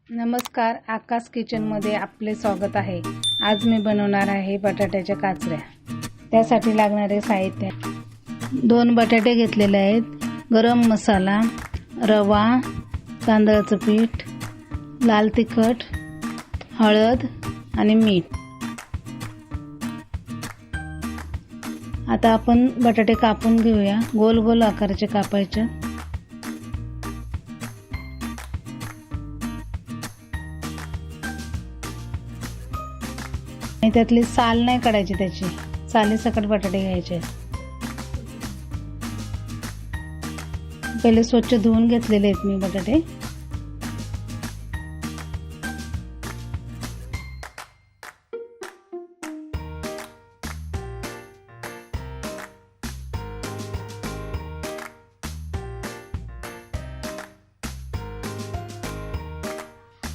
नमस्कार, आकाश किचनमध्ये आपले स्वागत आहे। आज मी बनवणार आहे बटाट्याच्या काचऱ्या। त्यासाठी लागणारे साहित्य: 2 बटाटे घेतलेले आहेत, गरम मसाला, रवा, तांदळाचं पीठ, लाल तिखट, हळद आणि मीठ। आता आपण बटाटे कापून घेऊया। गोल गोल आकाराचे कापायचे। आणि त्यातली साल नाही काढायची, त्याची सालीसकट बटाटे घ्यायचे। पहिले स्वच्छ धुवून घेतलेले आहेत मी बटाटे।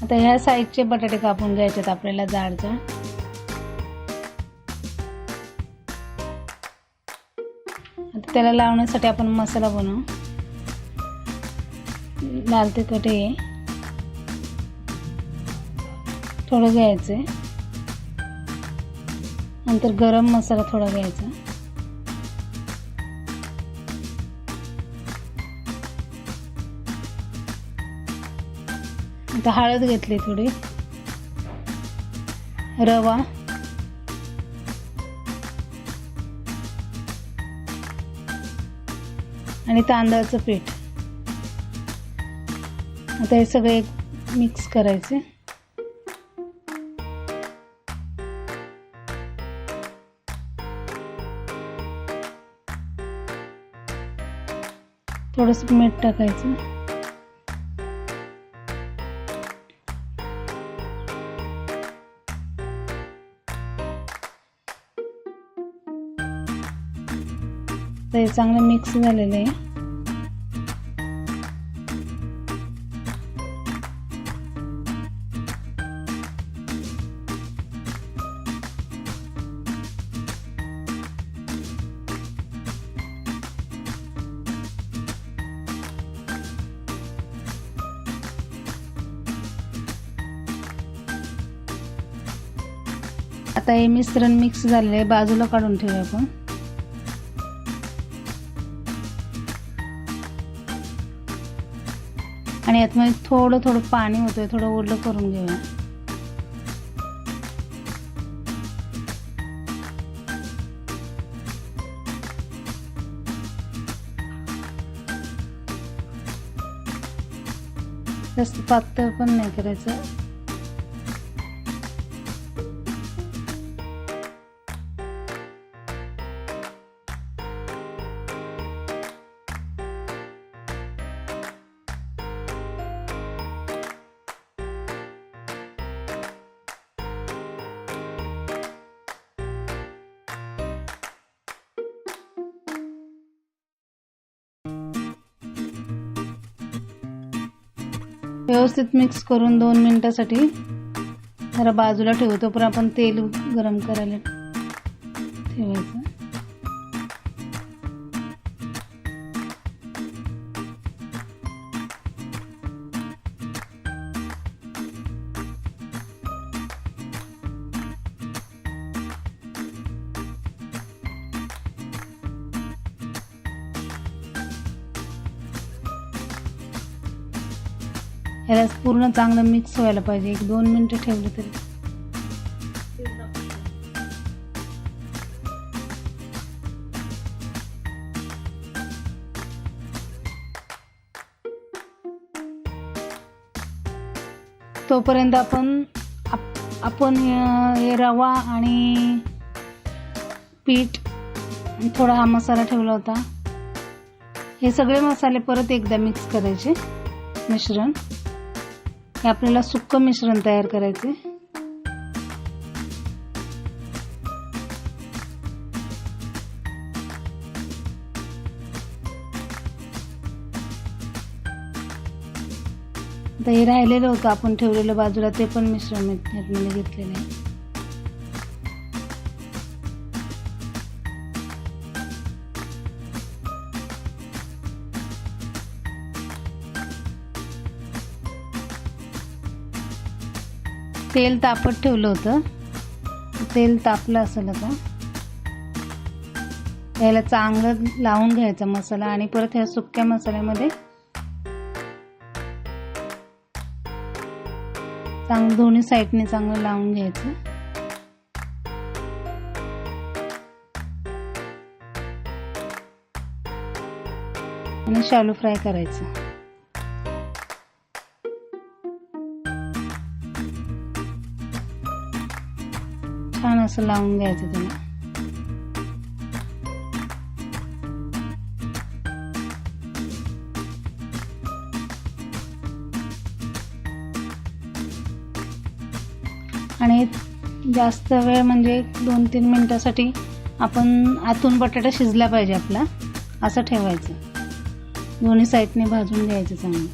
आता ह्या साईजचे बटाटे कापून घ्यायचे आपल्याला, जाडचा। आता त्याला लावण्यासाठी आपण मसाला बनवू। लाल तिखट हे थोडं घ्यायचे, नंतर गरम मसाला थोडा घ्यायचा, आता हळद घेतली थोडी, रवा, आणि तांदळाचं पीठ। आता हे सगळे मिक्स करायचे। थोडंसं मीठ टाकायचं। ते चांगलं मिक्स झालेलं आहे। आता हे मिश्रण मिक्स झालेलं आहे, बाजूला काढून ठेवूया आपण। आणि यातमध्ये थोडं थोडं पाणी होतंय, थोडं ओलं करून घेऊया। जास्त पातळ पण नाही करायचं। व्यवस्थित मिक्स करून 2 मिनिटांसाठी जरा बाजूला ठेवतो, पण आपण तेल गरम करायला ठेवायचं। याला पूर्ण चांगलं मिक्स व्हायला पाहिजे। 1-2 मिनिटं ठेवलं तरी। तोपर्यंत आपण हे रवा आणि पीठ, थोडा हा मसाला ठेवला होता, हे सगळे मसाले परत एकदा मिक्स करायचे मिश्रण। हे आपल्याला सुक्क मिश्रण तयार करायचे। आता हे राहिलेलं होतं आपण ठेवलेलं बाजूला, ते पण मिश्रण यातमध्ये घेतलेलं आहे। तेल तापत ठेवलं होतं, तेल तापलं असेल आता. याला चांगलं लावून घ्यायचा मसाला आणि परत ह्या सुक्या मसाल्यामध्ये चांगलं दोन्ही साईडने चांगलं लावून घ्यायचं. आणि शालो फ्राय करायचं. छान असं लावून घ्यायचं त्याला. आणि जास्त वेळ म्हणजे 2-3 मिनिटासाठी आपण आतून बटाटा शिजला पाहिजे आपला, असं ठेवायचं. दोन्ही साईडने भाजून घ्यायचं चांगलं.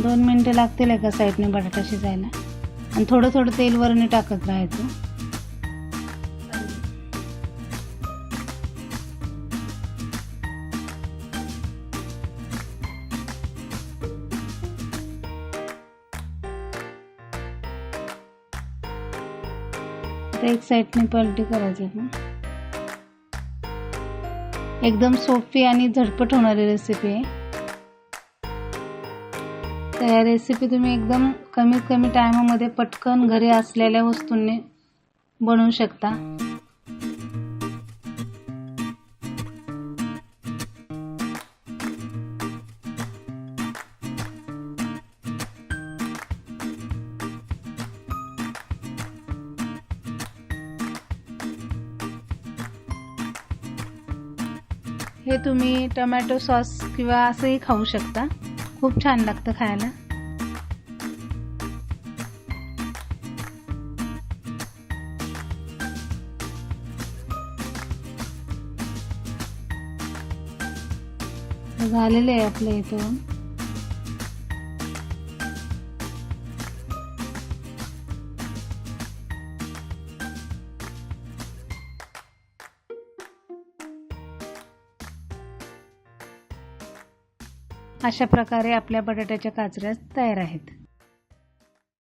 दोन मिनिटं लागतील एका साईडने बटाटा शिजायला. आणि थोडं थोडं तेल वरने टाकत राहायचं. आता एक साईडने पलटी करायचं. एकदम सोपी आणि झटपट होणारी रेसिपी आहे. तर या रेसिपी तुम्ही एकदम कमीत कमी टायमामध्ये पटकन घरी असलेल्या वस्तूंनी बनवू शकता. हे तुम्ही टोमॅटो सॉस किंवा असंही खाऊ शकता. खूप छान लागतं खायला. झालेलं आहे आपलं इथं. अशा प्रकारे आपल्या बटाट्याच्या काचऱ्या तयार आहेत.